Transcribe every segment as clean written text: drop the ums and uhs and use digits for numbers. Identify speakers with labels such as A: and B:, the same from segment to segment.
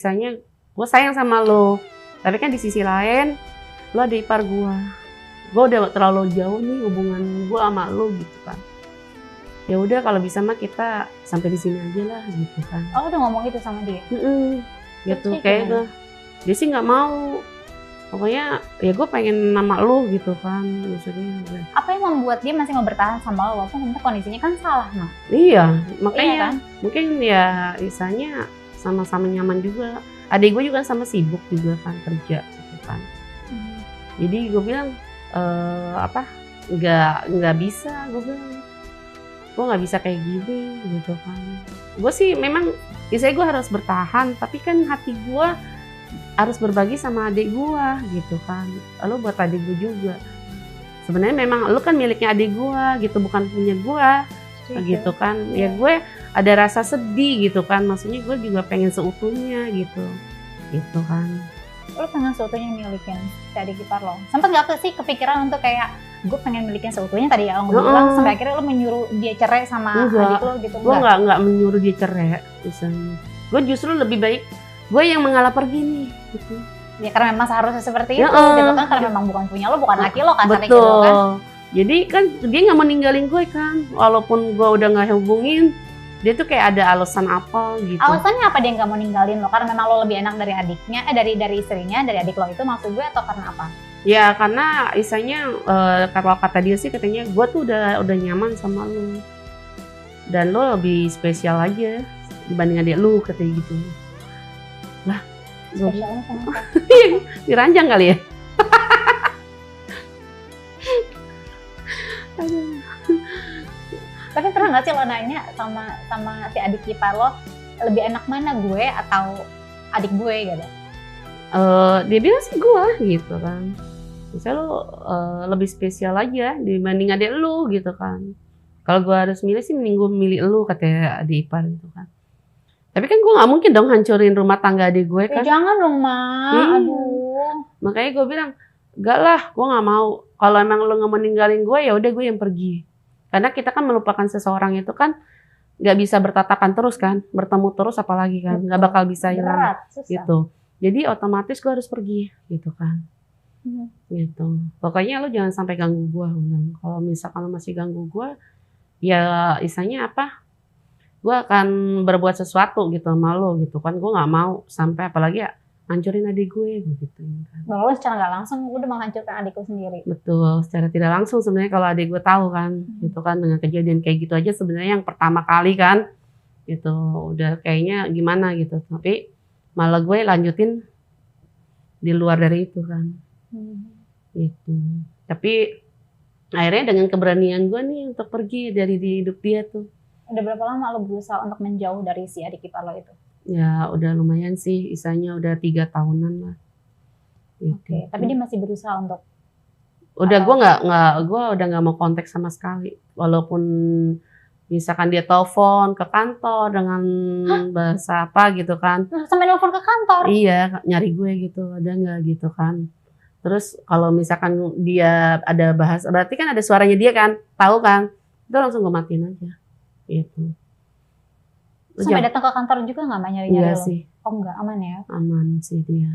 A: Misalnya gue sayang sama lo, tapi kan di sisi lain lo ada ipar gue udah terlalu jauh nih hubungan gue sama lo gitu kan. Ya udah kalau bisa mah kita sampai di sini aja lah gitu kan.
B: Oh, udah ngomong gitu sama dia?
A: Gitu kayak dia sih nggak mau. Pokoknya ya gue pengen nama lo gitu kan, maksudnya.
B: Apa yang membuat dia masih mau bertahan sama lo walaupun kondisinya kan salah, Mak?
A: Iya, makanya
B: iya kan?
A: Mungkin ya isanya sama-sama nyaman juga. Adik gue juga sama sibuk juga kan kerja gitu kan. Jadi gue bilang nggak bisa, gue bilang gue nggak bisa kayak gini gitu kan. Gue sih memang biasanya gue harus bertahan, tapi kan hati gue harus berbagi sama adik gue gitu kan. Lo buat adik gue juga. Sebenarnya memang lo kan miliknya adik gue gitu, bukan punya gue gitu kan. Ya gue ada rasa sedih gitu kan. Maksudnya gue juga pengen seutuhnya gitu kan.
B: Lo pengen seutuhnya milikin si adik ipar lo? Sempet gak sih kepikiran untuk kayak gue pengen milikin seutuhnya tadi ya lo bilang sampai akhirnya lo menyuruh dia cerai sama adik lo gitu?
A: Gue nggak menyuruh dia cerai misalnya. Gue justru lebih baik gue yang mengalah pergi nih gitu. Ya
B: karena memang seharusnya seperti itu gitu kan, karena memang bukan punya lo, bukan laki lo kan.
A: Betul. Gitu, kan? Jadi kan dia nggak mau ninggalin gue kan, walaupun gue udah nggak hubungin, dia tuh kayak ada alasan apa gitu.
B: Alasannya apa dia nggak mau ninggalin lo? Karena memang lo lebih enak dari adiknya, dari istrinya, dari adik lo itu maksud gue, atau karena apa?
A: Ya karena isanya kalau kata dia sih katanya gue tuh udah nyaman sama lo, dan lo lebih spesial aja dibanding adik lo katanya gitu. Lah,
B: spesialnya sama apa?
A: Diranjang kali ya.
B: Tapi pernah nggak sih lo nanya sama si adik ipar lo, lebih enak mana gue atau adik gue gitu?
A: Dia bilang sih gue gitu kan. Misalnya lo lebih spesial aja dibanding adik lo gitu kan. Kalau gue harus milih sih mending gue milih lo katanya adik ipar gitu kan. Tapi kan gue nggak mungkin dong hancurin rumah tangga adik gue kan.
B: Jangan dong, Ma. Aduh.
A: Makanya gue bilang, enggak lah, gue nggak mau. Kalau emang lo nggak mau ninggalin gue, ya udah gue yang pergi. Karena kita kan melupakan seseorang itu kan nggak bisa bertatakan terus kan, bertemu terus apalagi kan, nggak bakal bisa hilang gitu. Jadi otomatis gue harus pergi gitu kan. Gitu. Pokoknya lo jangan sampai ganggu gue. Kalau misalkan lo masih ganggu gue, ya istilahnya apa? Gue akan berbuat sesuatu gitu sama lo gitu kan. Gue nggak mau sampai apalagi ya hancurin adik gue gitu kan.
B: Lo secara nggak langsung gue udah menghancurkan adikku sendiri.
A: Betul, secara tidak langsung sebenarnya kalau adik gue tahu kan gitu kan, dengan kejadian kayak gitu aja sebenarnya yang pertama kali kan gitu udah kayaknya gimana gitu, tapi malah gue lanjutin di luar dari itu kan. Gitu. Tapi akhirnya dengan keberanian gue nih untuk pergi dari hidup dia tuh.
B: Udah berapa lama lo berusaha untuk menjauh dari si adik ipar lo itu?
A: Ya udah lumayan sih, isanya udah 3 tahunan lah. Gitu.
B: Oke, tapi dia masih berusaha untuk?
A: Udah gue udah nggak mau kontak sama sekali. Walaupun misalkan dia telepon ke kantor dengan bahasa apa gitu kan.
B: Sampai telepon ke kantor?
A: Iya, nyari gue gitu, ada nggak gitu kan. Terus kalau misalkan dia ada bahas, berarti kan ada suaranya dia kan, tahu kan, itu langsung gue matiin aja. Gitu.
B: Sampai datang ke kantor juga nggak nyari-nyari
A: iya
B: lo?
A: Sih.
B: Oh enggak, aman ya?
A: Aman sih dia.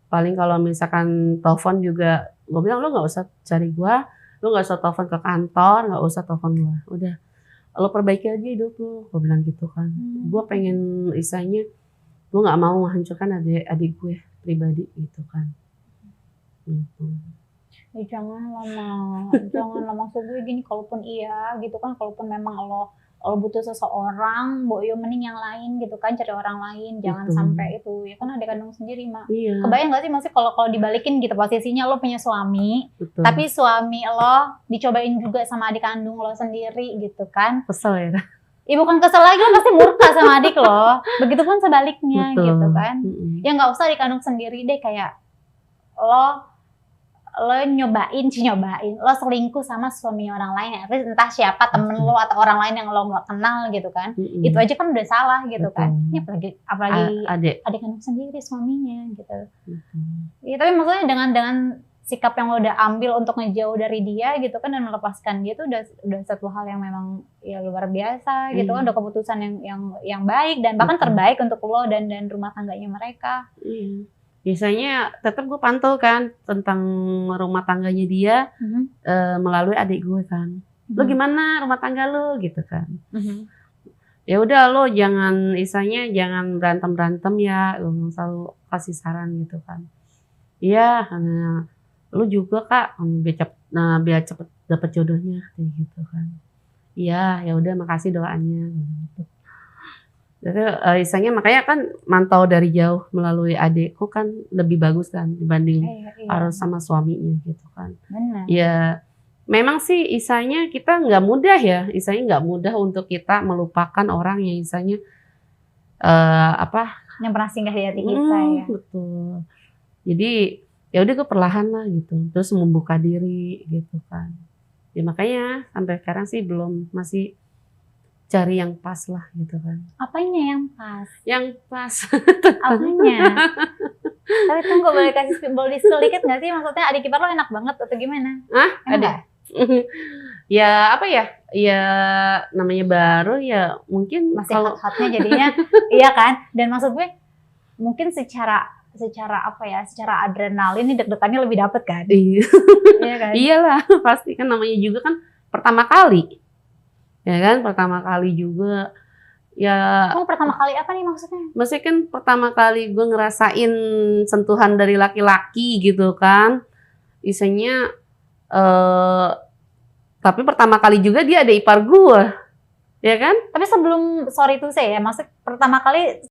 A: Paling kalau misalkan telepon juga, gue bilang lo nggak usah cari gue, lo nggak usah telepon ke kantor, nggak usah telepon gue. Udah, lo perbaiki aja hidup lo, gue bilang gitu kan. Gue pengen isanya, gue nggak mau menghancurkan adik gue pribadi gitu kan. Gitu.
B: Ya jangan lama maksud gue gini, kalaupun iya gitu kan, kalaupun memang lo butuh seseorang, Mbok Yo mending yang lain gitu kan, cari orang lain, jangan sampai itu, ya kan adik kandung sendiri, Mak.
A: Iya.
B: Kebayang gak sih masih kalau dibalikin gitu posisinya, lo punya suami, tapi suami lo dicobain juga sama adik kandung lo sendiri gitu kan?
A: Kesel ya?
B: Ya bukan kesel lagi, lo pasti murka sama adik lo. Begitupun sebaliknya gitu kan. Ya nggak usah adik kandung sendiri deh, kayak lo nyobain, lo selingkuh sama suami orang lain, ya entah siapa, temen lo atau orang lain yang lo nggak kenal gitu kan, itu aja kan udah salah gitu kan. Ini apalagi adik kandung sendiri suaminya gitu. Ya tapi maksudnya dengan sikap yang lo udah ambil untuk ngejauh dari dia gitu kan dan melepaskan dia tuh udah satu hal yang memang ya luar biasa gitu kan, udah keputusan yang baik dan bahkan terbaik untuk lo dan rumah tangganya mereka.
A: Biasanya tetap gue pantau kan tentang rumah tangganya dia melalui adik gue kan. Lo gimana rumah tangga lo gitu kan. Ya udah lo jangan jangan berantem ya, selalu kasih saran gitu kan. Iya, lu juga Kak, biar cepet dapet jodohnya kayak gitu kan. Iya, ya udah makasih doanya gitu. Jadi makanya kan mantau dari jauh melalui adikku kan lebih bagus kan dibanding harus sama suaminya gitu kan.
B: Benar.
A: Ya memang sih kita nggak mudah ya, nggak mudah untuk kita melupakan orang yang
B: yang pernah singgah di hati kita ya.
A: Betul. Jadi ya udah gue perlahan lah gitu, terus membuka diri gitu kan. Ya makanya sampai sekarang sih masih cari yang pas lah gitu kan.
B: Apanya yang pas?
A: Yang pas.
B: Apanya? Tapi tunggu, boleh di-spill dikit nggak sih? Maksudnya adik ipar lo enak banget atau gimana?
A: Hah? Ada? Ya apa ya? Ya namanya baru ya mungkin
B: masih hot-hotnya jadinya. Iya kan? Dan maksud gue mungkin secara adrenalin nih deg-degannya lebih dapet kan? Iya kan?
A: Iyalah, pasti kan namanya juga kan pertama kali. Ya kan, pertama kali juga. Ya.
B: Pertama kali apa nih maksudnya?
A: Maksudnya kan pertama kali gue ngerasain sentuhan dari laki-laki gitu kan. Tapi pertama kali juga dia ada ipar gue. Ya kan?
B: Tapi sebelum sorry to say ya, maksud pertama kali